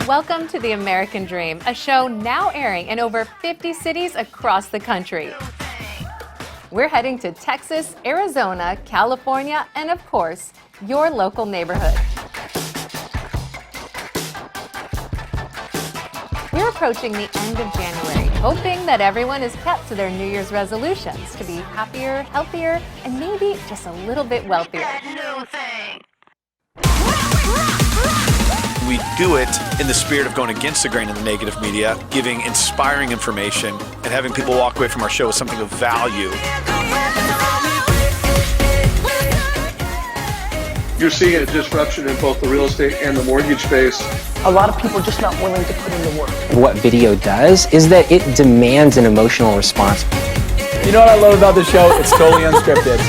Welcome to The American Dream, a show now airing in over 50 cities across the country. We're heading to Texas, Arizona, California, and of course, your local neighborhood. We're approaching the end of January, hoping that everyone has kept to their New Year's resolutions to be happier, healthier, and maybe just a little bit wealthier. We do it in the spirit of going against the grain of the negative media, giving inspiring information, and having people walk away from our show with something of value. You're seeing a disruption in both the real estate and the mortgage space. A lot of people are just not willing to put in the work. What video does is that it demands an emotional response. You know what I love about the show? It's totally unscripted.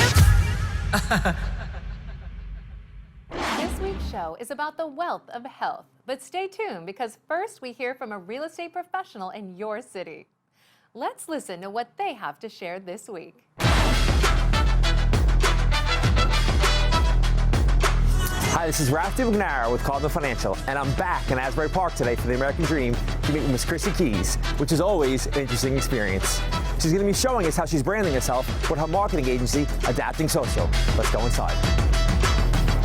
This week's show is about the wealth of health. But stay tuned, because first we hear from a real estate professional in your city. Let's listen to what they have to share this week. Hi, this is Ralph DiMagnaro with Caldwell Financial, and I'm back in Asbury Park today for the American Dream to meet with Miss Chrissy Keys, which is always an interesting experience. She's going to be showing us how she's branding herself with her marketing agency, Adapting Social. Let's go inside.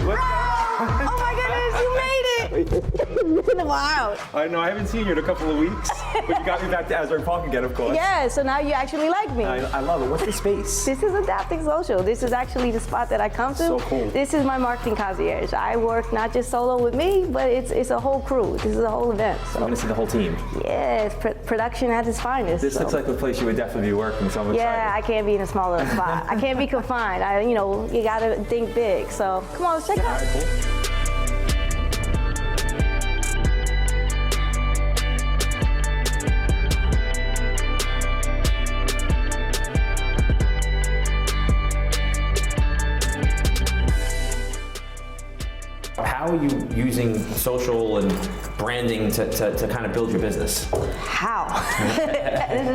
Oh my goodness, you made it! Wow. I know, I haven't seen you in a couple of weeks, but you got me back to Asbury Park again, of course. Yeah, so now you actually like me. I love it. What's the space? This is Adapting Social. This is actually the spot that I come to. So cool. This is my marketing concierge. I work not just solo with me, but it's a whole crew. This is a whole event. So. I'm going to see the whole team. Yes, production at its finest. This looks like a place you would definitely be working, so I'm excited. Yeah, I can't be in a small little spot. I can't be confined. You got to think big. So come on, let's check it out. All right, cool. How are you using social and branding to kind of build your business? How?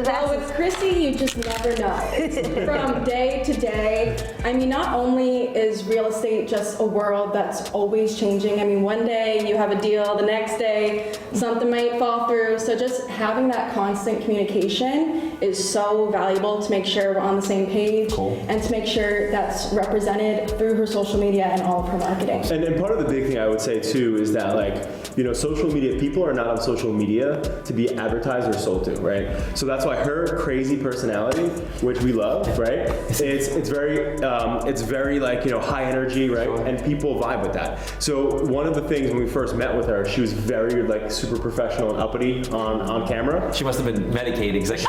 Well, with Chrissy, you just never know. It's from day to day. I mean, not only is real estate just a world that's always changing. I mean, one day you have a deal, the next day something might fall through. So just having that constant communication is so valuable to make sure we're on the same page. Cool. And to make sure that's represented through her social media and all of her marketing. And part of the big thing I would say too is that, like, social media, people are not on social media to be advertised or sold to, right? So that's why her crazy personality, which we love, right? It's very like, high energy, right? And people vibe with that. So one of the things when we first met with her, she was very like super professional and uppity on camera. She must have been medicated because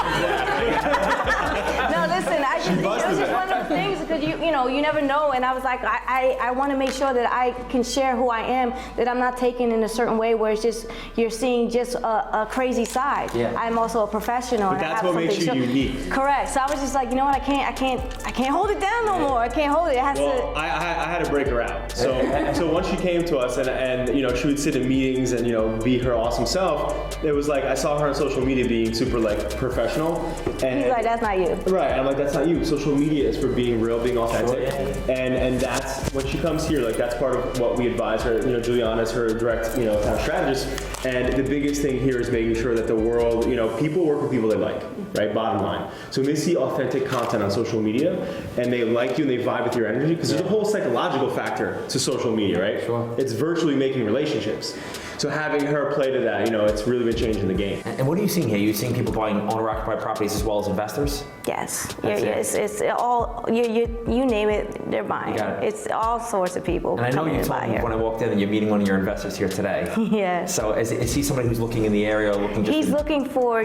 No, listen, it was just one of those things because you never know, and I was like, I want to make sure that I can share who I am, that I'm not taken in a certain way where it's just you're seeing just a crazy side. Yeah. I'm also a professional. But that's what makes you unique. Correct. So I was just like, you know what, I can't hold it down no more. I can't hold it. It has to. I had to break her out. So once she came to us and she would sit in meetings and be her awesome self, it was like I saw her on social media being super like professional. And he's like, that's not you. Right. I'm like, that's not you. Social media is for being real, being authentic. And that's when she comes here, like that's part of what we advise her. Juliana's her direct, kind of strategist. And the biggest thing here is making sure that the world, people work with people they like, right? Bottom line. So when they see authentic content on social media and they like you and they vibe with your energy, because there's a whole psychological factor to social media, right? Sure. It's virtually making relationships. So having her play to that, it's really been changing the game. And what are you seeing here? Are you seeing people buying owner-occupied properties as well as investors? Yes. It's all, you name it, they're buying. It's all sorts of people. And I know you told me when I walked in that you're meeting one of your investors here today. Yes. So is he somebody who's looking in the area or looking just... He's looking for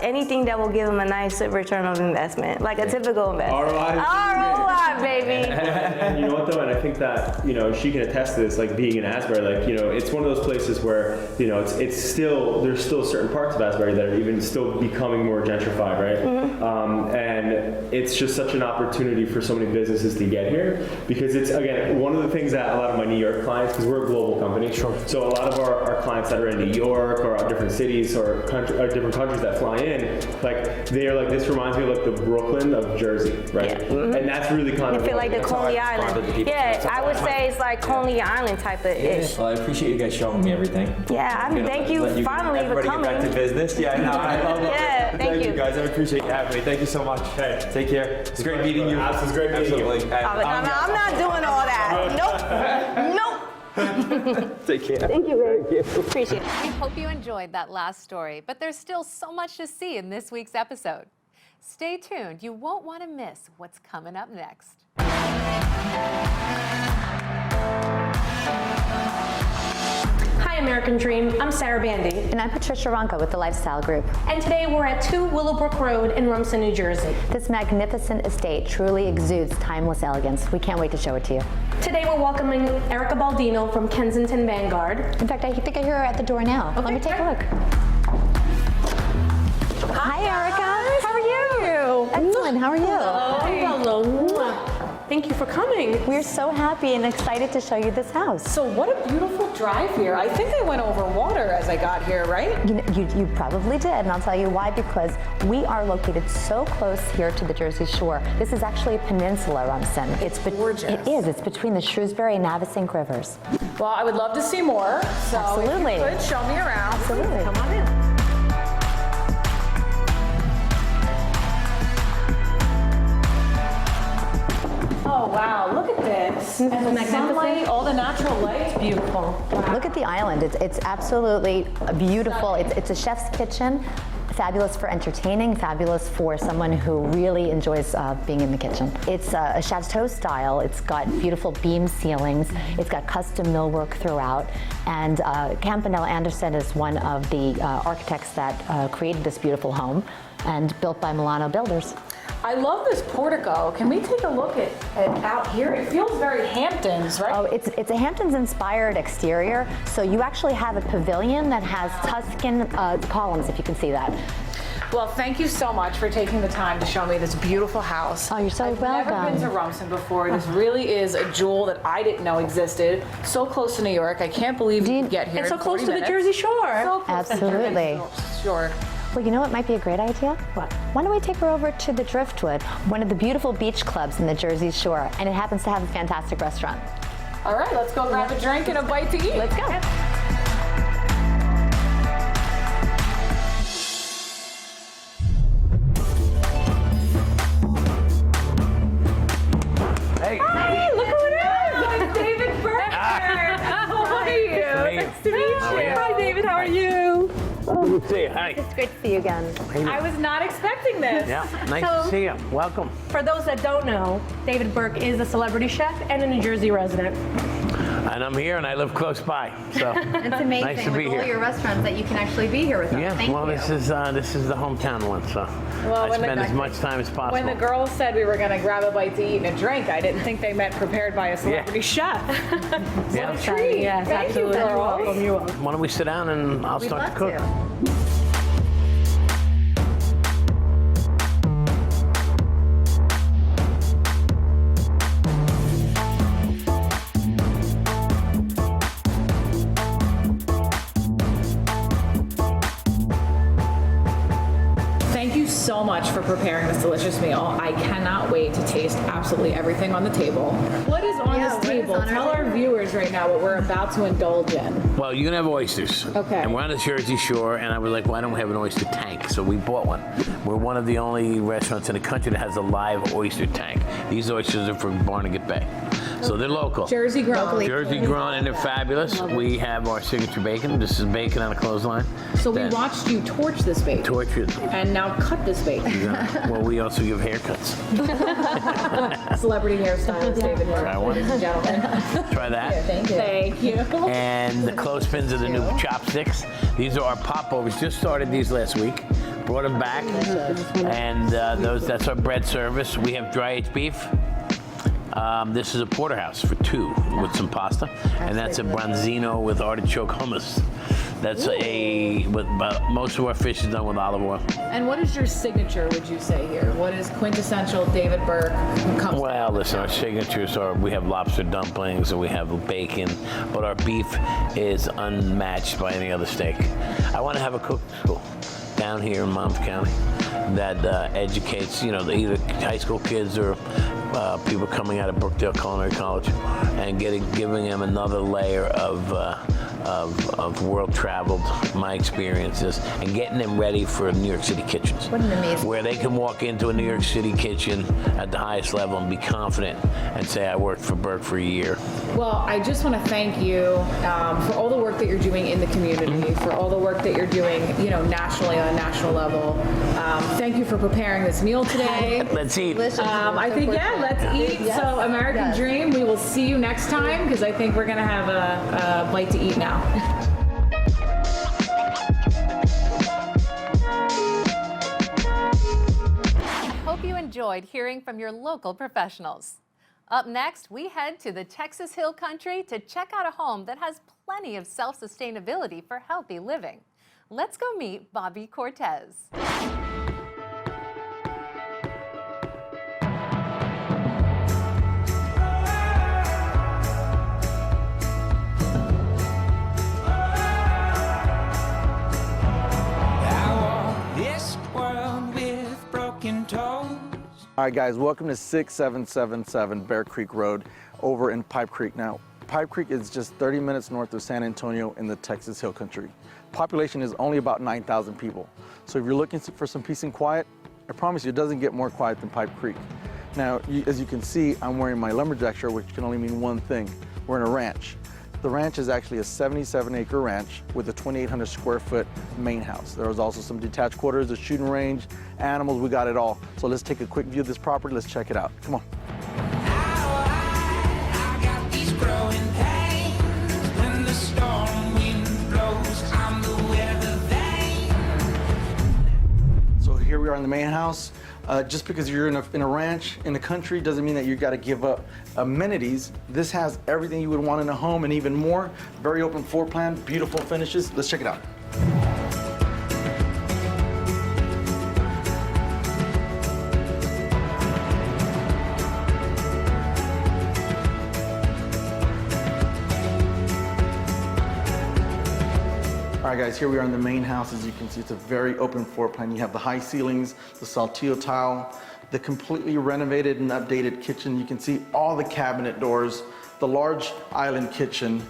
anything that will give him a nice return on investment, like a typical investment. ROI, baby. And you know what though, and I think that, she can attest to this, like being in Asbury, like, it's one of those places where, it's still, there's still certain parts of Asbury that are even still becoming more gentrified, right? Mm-hmm. And it's just such an opportunity for so many businesses to get here because it's, again, one of the things that a lot of my New York clients, because we're a global company, so a lot of our clients that are in New York or different cities or different countries that fly in, like, they're like, this reminds me of like the Brooklyn of Jersey, right? Yeah. Mm-hmm. And that's really kind of feel like the Coney Island. Yeah, would say it's like Coney Island type of ish. Well, I appreciate you guys showing me everything. Yeah, thank you finally for everybody coming. get back to business. Yeah, no, I love it. Yeah, thank you. Guys. I appreciate you having me. Thank you so much. Hey, take care. It's great meeting you. It's great meeting you. I'm not doing all that. Nope. Take care. Thank you, babe. Appreciate it. We hope you enjoyed that last story, but there's still so much to see in this week's episode. Stay tuned. You won't want to miss what's coming up next. Hi, American Dream. I'm Sarah Bandy. And I'm Patricia Ronca with the Lifestyle Group. And today we're at 2 Willowbrook Road in Rumson, New Jersey. This magnificent estate truly exudes timeless elegance. We can't wait to show it to you. Today we're welcoming Erica Baldino from Kensington Vanguard. In fact, I think I hear her at the door now. Okay, Let me take a look. Hi, Erica. How are you? Excellent. How are you? Hello. Thank you for coming. We're so happy and excited to show you this house. So what a beautiful drive here. I think I went over water as I got here, right? You probably did, and I'll tell you why, because we are located so close here to the Jersey Shore. This is actually a peninsula, Rumson. It's gorgeous. It is. It's between the Shrewsbury and Navesink rivers. Well, I would love to see more. So Absolutely. If you could show me around. Absolutely. Come on in. Oh wow, look at this. And the sunlight, all the natural light, beautiful. Wow. Look at the island. It's absolutely beautiful. It's a chef's kitchen. Fabulous for entertaining, fabulous for someone who really enjoys being in the kitchen. It's a chateau style. It's got beautiful beam ceilings. It's got custom millwork throughout. And Campanella Anderson is one of the architects that created this beautiful home and built by Milano Builders. I love this portico. Can we take a look at out here? It feels very Hamptons, right? Oh, it's a Hamptons-inspired exterior. So you actually have a pavilion that has Tuscan columns, if you can see that. Well, thank you so much for taking the time to show me this beautiful house. Oh, you're so welcome. I've never been to Rumson before. This really is a jewel that I didn't know existed. So close to New York. I can't believe you can get here And so in close 40 to minutes. the Jersey Shore. So close Absolutely. To the Jersey Shore. Well, you know what might be a great idea? What? Why don't we take her over to the Driftwood, one of the beautiful beach clubs in the Jersey Shore, and it happens to have a fantastic restaurant. All right, let's go grab a drink and a bite to eat. Let's go. Hey, look who it is! It's David Burke. How are you? Nice to meet you. Hi, David. How are you? Good to see you. Hi. It's great to see you again. I was not expecting this. Yeah, nice to see you. Welcome. For those that don't know, David Burke is a celebrity chef and a New Jersey resident. And I'm here, and I live close by, so It's amazing nice to with be all here. your restaurants that you can actually be here with us. Yeah, Thank well, you. this is the hometown one, so I spend as much time as possible. When the girls said we were going to grab a bite to eat and a drink, I didn't think they meant prepared by a celebrity chef. Yeah. What a treat. Yes, Thank absolutely. you, You're girls. welcome. You're welcome. Why don't we sit down and I'll start to cook. Thank you so much for preparing this delicious meal. I cannot wait to taste absolutely everything on the table. What is on this table? Tell our viewers right now what we're about to indulge in. Well, you can have oysters. Okay. And we're on the Jersey Shore, and I was like, why don't we have an oyster tank? So we bought one. We're one of the only restaurants in the country that has a live oyster tank. These oysters are from Barnegat Bay. So they're local. Jersey grown. Jersey grown, and they're fabulous. We have our signature bacon. This is bacon on a clothesline. So we watched you torch this bacon. Torch it. And now cut this bacon. Yeah. Well, we also give haircuts. Celebrity hairstylist David Burke. Try one. Ladies and gentlemen. Try that. Yeah, thank you. Thank you. And the clothespins are the new chopsticks. These are our popovers. Just started these last week. Brought them back. And that's our bread service. We have dry aged beef. This is a porterhouse for 2 with some pasta, and that's a branzino with artichoke hummus. That's most of our fish is done with olive oil. And what is your signature, would you say here? What is quintessential David Burke? Well, listen, our signatures are, we have lobster dumplings and we have bacon, but our beef is unmatched by any other steak. I want to have a cooking school down here in Monmouth County. that educates, either high school kids or people coming out of Brookdale Culinary College, and giving them another layer of world-traveled, my experiences, and getting them ready for New York City kitchens. What an amazing. Where they can walk into a New York City kitchen at the highest level and be confident and say, I worked for Burke for a year. Well, I just want to thank you for all the work that you're doing in the community, for all the work that you're doing, nationally on a national level. Thank you for preparing this meal today. Let's eat. I think, let's eat. Yes. So, American Dream, we will see you next time, because I think we're going to have a bite to eat now. I hope you enjoyed hearing from your local professionals. Up next, we head to the Texas Hill Country to check out a home that has plenty of self-sustainability for healthy living. Let's go meet Bobby Cortez. All right, guys, welcome to 6777 Bear Creek Road over in Pipe Creek. Now, Pipe Creek is just 30 minutes north of San Antonio in the Texas Hill Country. Population is only about 9,000 people. So if you're looking for some peace and quiet, I promise you it doesn't get more quiet than Pipe Creek. Now, as you can see, I'm wearing my lumberjack shirt, which can only mean one thing. We're in a ranch. The ranch is actually a 77-acre ranch with a 2,800 square foot main house. There was also some detached quarters, a shooting range, animals, we got it all. So let's take a quick view of this property, let's check it out. Come on. So here we are in the main house. Just because you're in a ranch in the country doesn't mean that you got to give up amenities. This has everything you would want in a home and even more. Very open floor plan, beautiful finishes. Let's check it out. All right, guys, here we are in the main house. As you can see, it's a very open floor plan. You have the high ceilings, the saltillo tile, the completely renovated and updated kitchen. You can see all the cabinet doors, the large island kitchen,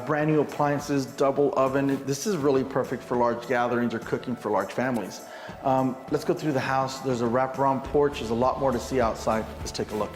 brand new appliances, double oven. This is really perfect for large gatherings or cooking for large families. Let's go through the house. There's a wraparound porch. There's a lot more to see outside. Let's take a look.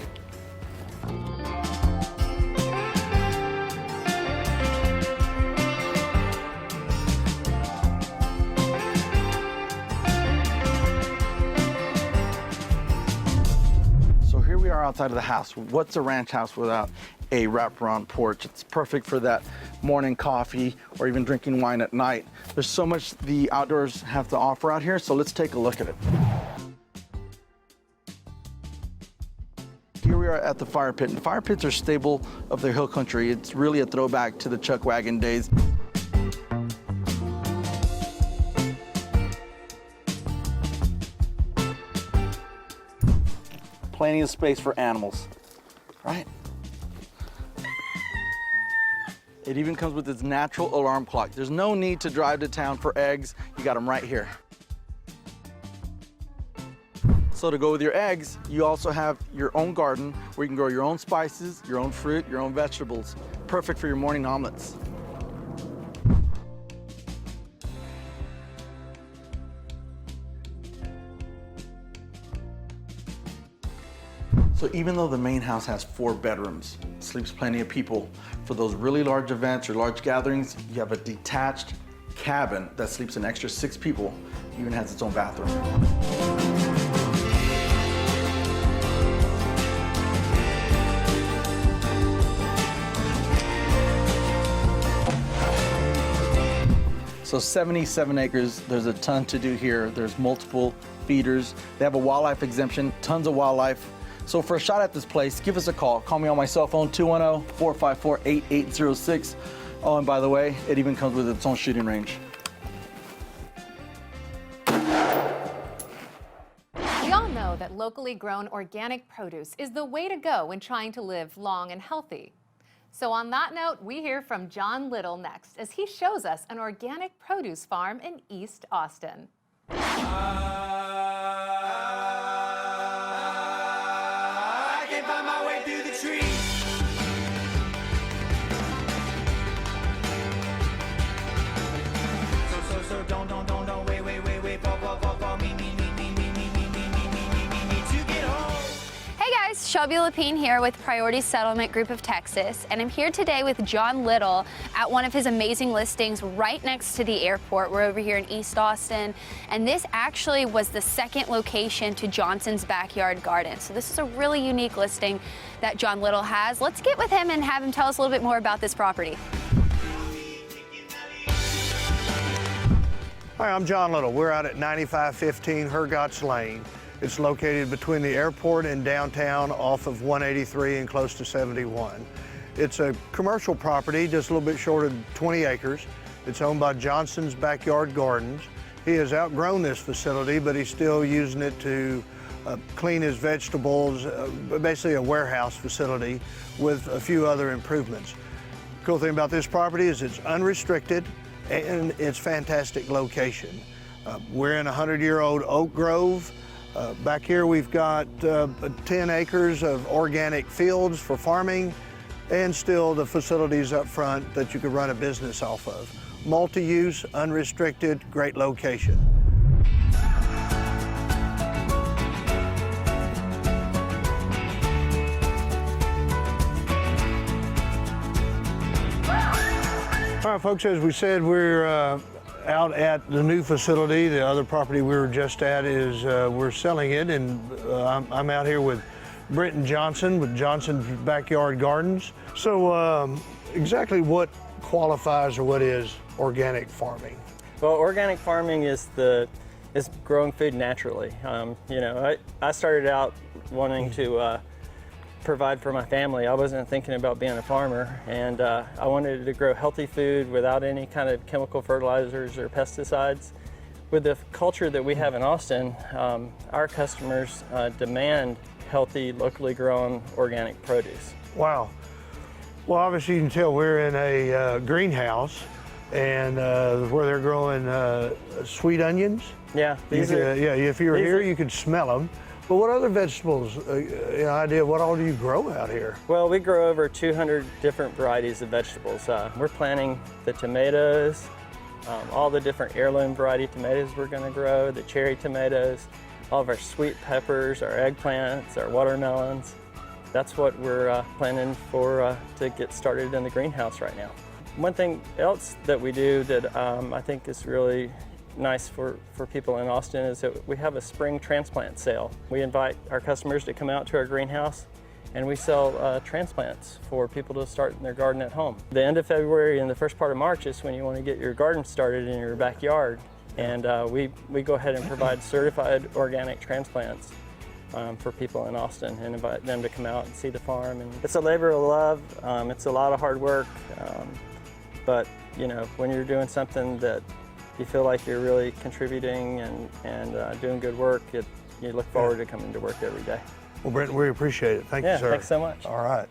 Outside of the house. What's a ranch house without a wraparound porch? It's perfect for that morning coffee or even drinking wine at night. There's so much the outdoors have to offer out here, so let's take a look at it. Here we are at the fire pit, and fire pits are staple of the hill country. It's really a throwback to the chuck wagon days. Plenty of space for animals, right? It even comes with its natural alarm clock. There's no need to drive to town for eggs. You got them right here. So to go with your eggs, you also have your own garden where you can grow your own spices, your own fruit, your own vegetables. Perfect for your morning omelets. So even though the main house has 4 bedrooms, sleeps plenty of people, for those really large events or large gatherings, you have a detached cabin that sleeps an extra 6 people, even has its own bathroom. So 77 acres, there's a ton to do here. There's multiple feeders. They have a wildlife exemption, tons of wildlife. So for a shot at this place, give us a call. Call me on my cell phone, 210-454-8806. Oh, and by the way, it even comes with its own shooting range. We all know that locally grown organic produce is the way to go when trying to live long and healthy. So on that note, we hear from John Little next as he shows us an organic produce farm in East Austin. tree. So don't wait, fall, me to get home. Hey guys, Shelby Lapine here with Priority Settlement Group of Texas, and I'm here today with John Little at one of his amazing listings right next to the airport. We're over here in East Austin, and this actually was the second location to Johnson's Backyard Garden. So this is a really unique listing that John Little has. Let's get with him and have him tell us a little bit more about this property. Hi, I'm John Little. We're out at 9515 Hergots Lane. It's located between the airport and downtown off of 183 and close to 71. It's a commercial property, just a little bit short of 20 acres. It's owned by Johnson's Backyard Gardens. He has outgrown this facility, but he's still using it to clean his vegetables, basically a warehouse facility with a few other improvements. The cool thing about this property is it's unrestricted and it's fantastic location. We're in a 100-year-old oak grove. Back here we've got 10 acres of organic fields for farming and still the facilities up front that you could run a business off of. Multi-use, unrestricted, great location. All right, folks, as we said, we're out at the new facility. The other property we were just at is we're selling it, and I'm out here with Brenton Johnson with Johnson's Backyard Gardens. So exactly what qualifies or what is organic farming? Well, organic farming is growing food naturally. You know, I started out wanting to provide for my family. I wasn't thinking about being a farmer, and I wanted to grow healthy food without any kind of chemical fertilizers or pesticides. With the culture that we have in Austin, our customers demand healthy, locally grown organic produce. Wow. Well, obviously you can tell we're in a greenhouse, and where they're growing sweet onions. Yeah, if you were here, you could smell them. But what other vegetables, idea, what all do you grow out here? Well, we grow over 200 different varieties of vegetables. We're planting the tomatoes, all the different heirloom variety tomatoes we're gonna grow, the cherry tomatoes, all of our sweet peppers, our eggplants, our watermelons. That's what we're planning for to get started in the greenhouse right now. One thing else that we do that I think is really nice for people in Austin is that we have a spring transplant sale. We invite our customers to come out to our greenhouse, and we sell transplants for people to start in their garden at home. The end of February and the first part of March is when you want to get your garden started in your backyard, and we go ahead and provide certified organic transplants for people in Austin and invite them to come out and see the farm. And it's a labor of love. It's a lot of hard work, but you know, when you're doing something that you feel like you're really contributing and doing good work, you look forward to coming to work every day. Well, Brenton, we appreciate it. Thank you, sir. Thanks so much. All right.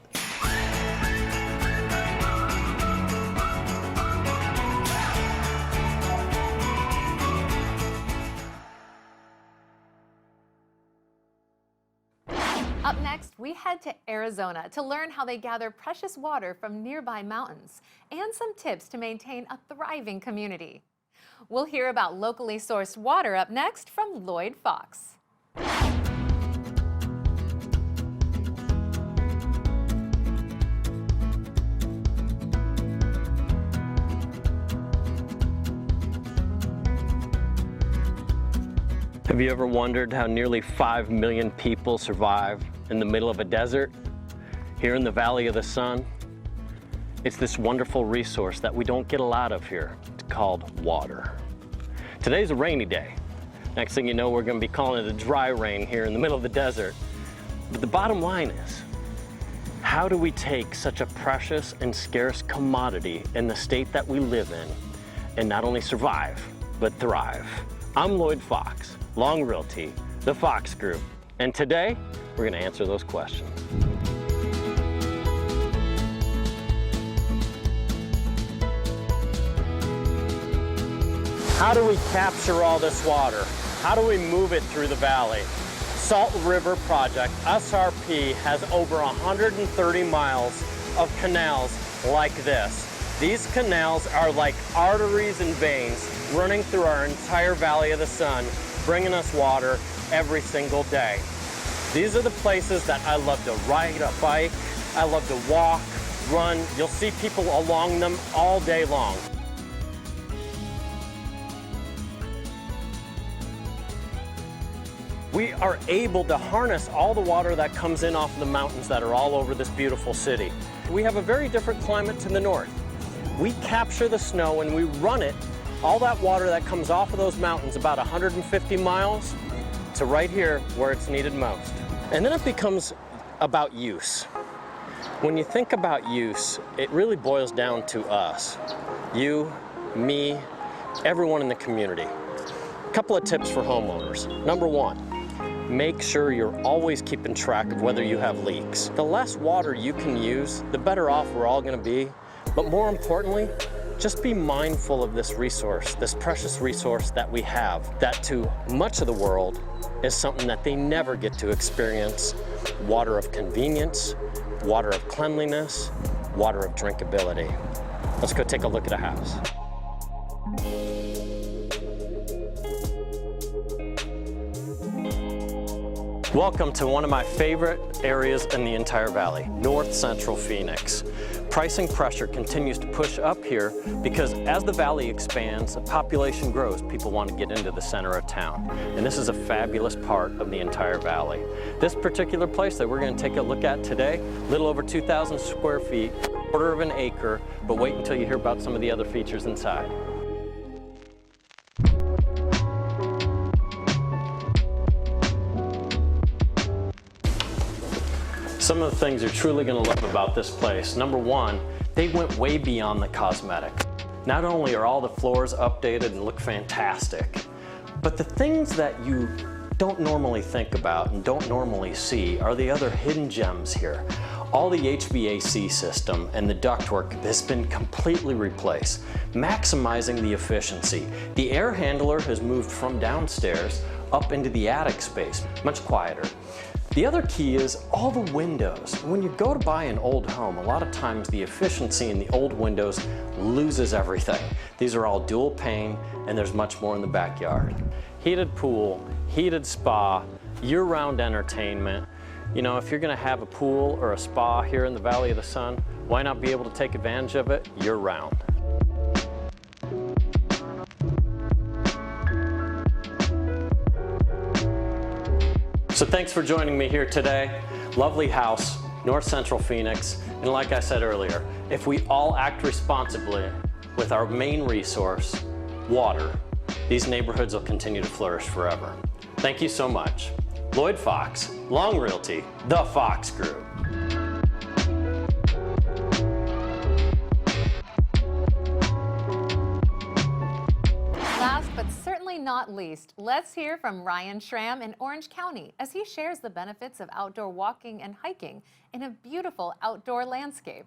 Up next, we head to Arizona to learn how they gather precious water from nearby mountains and some tips to maintain a thriving community. We'll hear about locally sourced water up next from Lloyd Fox. Have you ever wondered how nearly 5 million people survive in the middle of a desert? Here in the Valley of the Sun, it's this wonderful resource that we don't get a lot of here. It's called water. Today's a rainy day. Next thing you know, we're going to be calling it a dry rain here in the middle of the desert. But the bottom line is, how do we take such a precious and scarce commodity in the state that we live in and not only survive, but thrive? I'm Lloyd Fox, Long Realty, the Fox Group, and today we're going to answer those questions. How do we capture all this water? How do we move it through the valley? Salt River project, SRP, has over 130 miles of canals like this. These canals are like arteries and veins running through our entire Valley of the Sun, bringing us water every single day. These are the places that I love to ride a bike, I love to walk, run. You'll see people along them all day long. We are able to harness all the water that comes in off of the mountains that are all over this beautiful city. We have a very different climate to the north. We capture the snow and we run it, all that water that comes off of those mountains, about 150 miles, to right here where it's needed most. And then it becomes about use. When you think about use, it really boils down to us. You, me, everyone in the community. A couple of tips for homeowners. Number one, make sure you're always keeping track of whether you have leaks. The less water you can use, the better off we're all gonna be. But more importantly, just be mindful of this resource, this precious resource that we have, that to much of the world is something that they never get to experience. Water of convenience, water of cleanliness, water of drinkability. Let's go take a look at a house. Welcome to one of my favorite areas in the entire valley, North Central Phoenix. Pricing pressure continues to push up here because as the valley expands, the population grows, people want to get into the center of town. And this is a fabulous part of the entire valley. This particular place that we're going to take a look at today, a little over 2,000 square feet, quarter of an acre, but wait until you hear about some of the other features inside. Some of the things you're truly going to love about this place. Number one, they went way beyond the cosmetic. Not only are all the floors updated and look fantastic, but the things that you don't normally think about and don't normally see are the other hidden gems here. All the HVAC system and the ductwork has been completely replaced, maximizing the efficiency. The air handler has moved from downstairs up into the attic space, much quieter. The other key is all the windows. When you go to buy an old home, a lot of times the efficiency in the old windows loses everything. These are all dual pane and there's much more in the backyard. Heated pool, heated spa, year-round entertainment. You know, if you're gonna have a pool or a spa here in the Valley of the Sun, why not be able to take advantage of it year-round? So thanks for joining me here today. Lovely house, North Central Phoenix. And like I said earlier, if we all act responsibly with our main resource, water, these neighborhoods will continue to flourish forever. Thank you so much. Lloyd Fox, Long Realty, The Fox Group. Last but certainly not least, let's hear from Ryan Schramm in Orange County as he shares the benefits of outdoor walking and hiking in a beautiful outdoor landscape.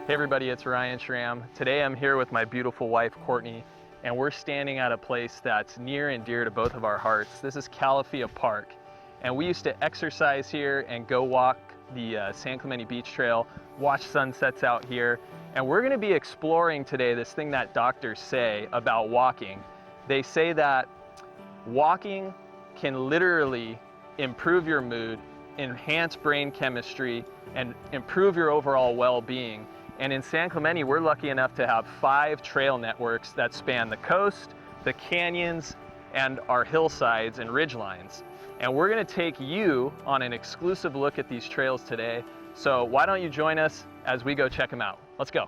Hey everybody, it's Ryan Schramm. Today I'm here with my beautiful wife, Courtney, and we're standing at a place that's near and dear to both of our hearts. This is Calafia Park, and we used to exercise here and go walk the San Clemente Beach Trail, watch sunsets out here, and we're gonna be exploring today this thing that doctors say about walking. They say that walking can literally improve your mood, enhance brain chemistry, and improve your overall well-being. And in San Clemente, we're lucky enough to have 5 trail networks that span the coast, the canyons, and our hillsides and ridgelines. And we're gonna take you on an exclusive look at these trails today. So why don't you join us as we go check them out? Let's go.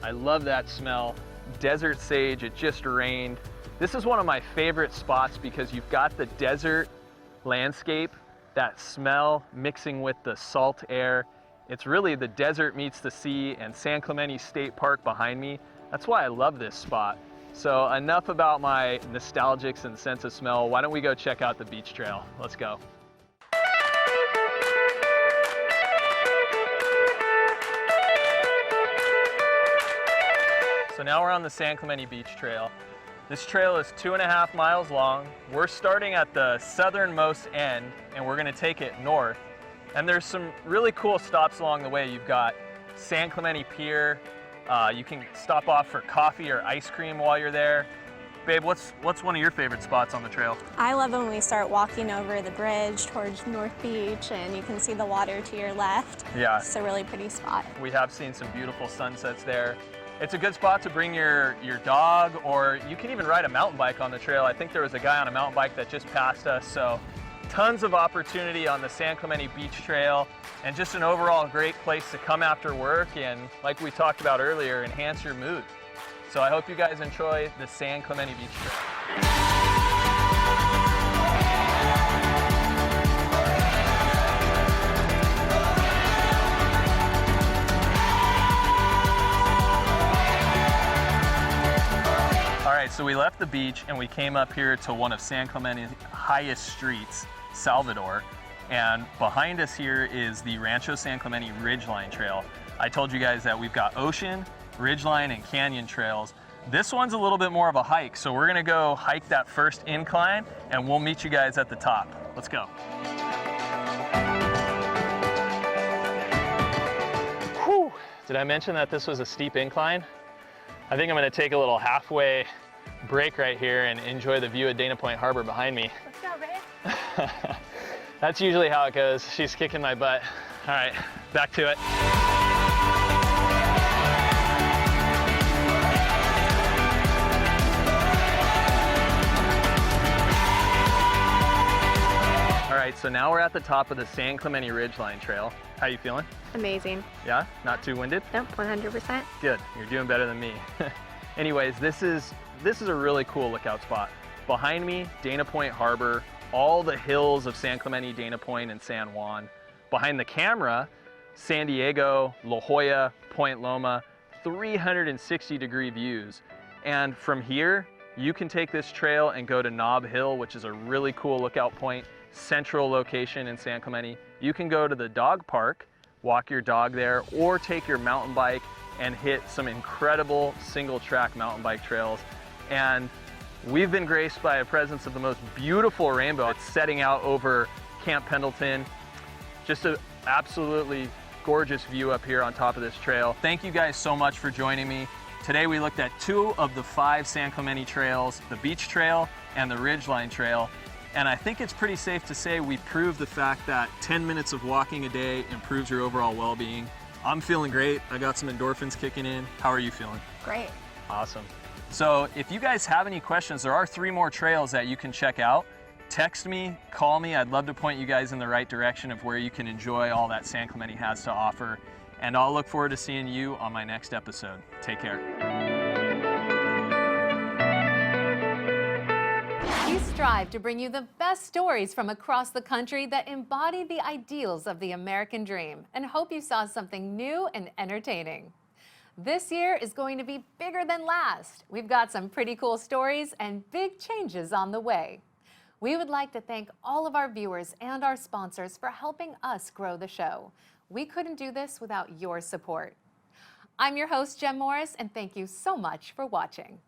I love that smell. Desert sage, it just rained. This is one of my favorite spots because you've got the desert landscape, that smell mixing with the salt air, It's really the desert meets the sea and San Clemente State Park behind me. That's why I love this spot. So enough about my nostalgics and sense of smell. Why don't we go check out the beach trail? Let's go. So now we're on the San Clemente Beach Trail. This trail is 2.5 miles long. We're starting at the southernmost end and we're gonna take it north. And there's some really cool stops along the way. You've got San Clemente Pier. You can stop off for coffee or ice cream while you're there. Babe, what's one of your favorite spots on the trail? I love when we start walking over the bridge towards North Beach and you can see the water to your left. Yeah. It's a really pretty spot. We have seen some beautiful sunsets there. It's a good spot to bring your dog, or you can even ride a mountain bike on the trail. I think there was a guy on a mountain bike that just passed us, so tons of opportunity on the San Clemente Beach Trail, and just an overall great place to come after work and, like we talked about earlier, enhance your mood. So I hope you guys enjoy the San Clemente Beach Trail. So we left the beach and we came up here to one of San Clemente's highest streets, Salvador. And behind us here is the Rancho San Clemente Ridgeline Trail. I told you guys that we've got ocean, ridgeline, and canyon trails. This one's a little bit more of a hike, so we're gonna go hike that first incline and we'll meet you guys at the top. Let's go. Whew. Did I mention that this was a steep incline? I think I'm gonna take a little halfway break right here and enjoy the view of Dana Point Harbor behind me. Let's go, babe. That's usually how it goes. She's kicking my butt. All right, back to it. All right, so now we're at the top of the San Clemente Ridgeline Trail. How you feeling? Amazing. Yeah? Not too winded? Nope, 100%. Good, you're doing better than me. Anyways, this is a really cool lookout spot. Behind me, Dana Point Harbor, all the hills of San Clemente, Dana Point, and San Juan. Behind the camera, San Diego, La Jolla, Point Loma, 360-degree views. And from here, you can take this trail and go to Nob Hill, which is a really cool lookout point, central location in San Clemente. You can go to the dog park, walk your dog there, or take your mountain bike and hit some incredible single-track mountain bike trails. And we've been graced by a presence of the most beautiful rainbow. It's setting out over Camp Pendleton. Just an absolutely gorgeous view up here on top of this trail. Thank you guys so much for joining me. Today we looked at 2 of the 5 San Clemente trails, the Beach Trail and the Ridgeline Trail. And I think it's pretty safe to say we proved the fact that 10 minutes of walking a day improves your overall well-being. I'm feeling great. I got some endorphins kicking in. How are you feeling? Great. Awesome. So if you guys have any questions, there are 3 more trails that you can check out. Text me, call me. I'd love to point you guys in the right direction of where you can enjoy all that San Clemente has to offer. And I'll look forward to seeing you on my next episode. Take care. We strive to bring you the best stories from across the country that embody the ideals of the American dream, and hope you saw something new and entertaining. This year is going to be bigger than last. We've got some pretty cool stories and big changes on the way. We would like to thank all of our viewers and our sponsors for helping us grow the show. We couldn't do this without your support. I'm your host, Jem Morris, and thank you so much for watching.